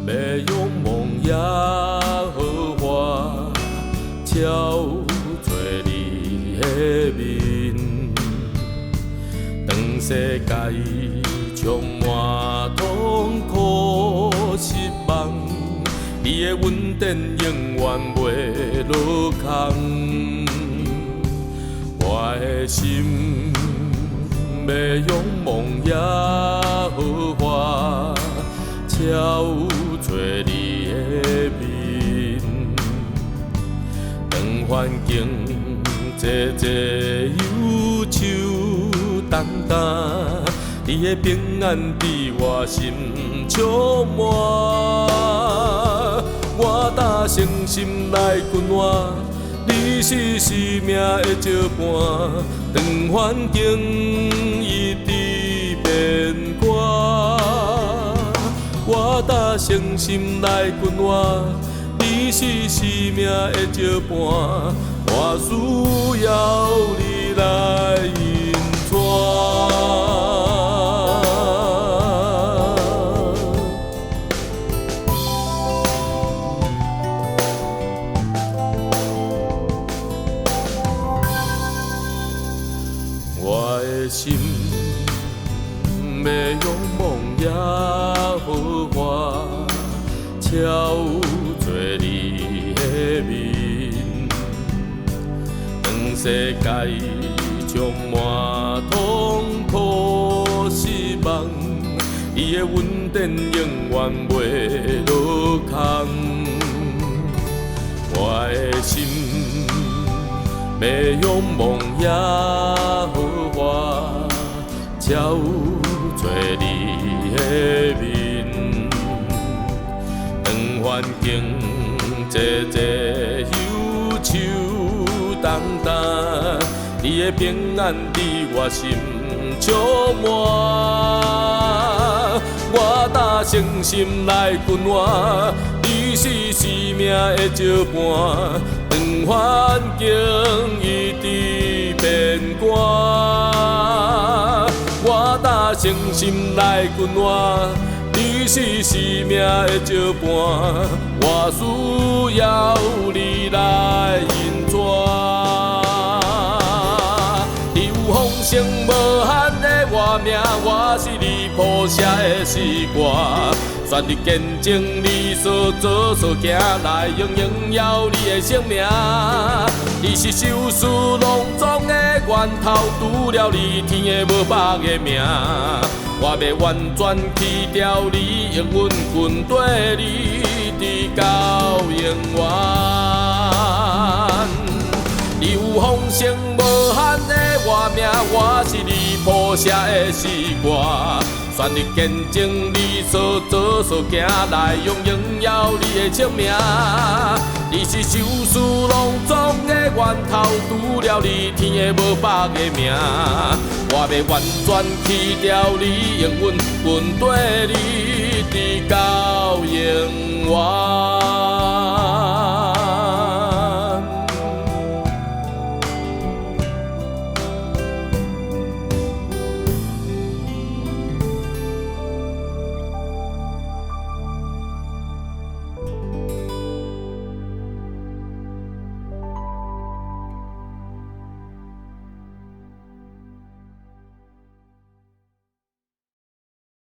要用梦也好花，照做你的面。当世界充满痛苦失望，你的稳定永远袂落空。我的心要用梦也好花，照做你的面。当环境节节忧愁重担，你的平安伫我心充满。我打从心内滚换，你是生命的石盘。当环境一直变卦，我打从心内滚换，你是生命的石盘。我需要你来引带。我的心要用梦也好花，照做你的面。当世界充满痛苦失望，你的稳定永远袂落空。我的心要用梦也好花，照做你的面。当环境节节忧愁重担，你的平安伫我心充满。我打从心内滚换，你是生命的石盘。当环境一直变卦，我打从心内滚换，你是生命的石盘。我需要你来引带。你有丰盛无限的活命，我是你谱写的诗歌。全力见证你所做所行，来荣耀你的生命。你是寿司隆重的源头，除了你天的无别个名。我要完全去掉你永远跟对你直到永远。你有丰盛无限的活命，我是你谱写的诗歌。全力见证你所做所行，来荣耀你的生命。你是寿司隆重的源头，除了你天的无别个名。我要完全去掉你永远跟对你直到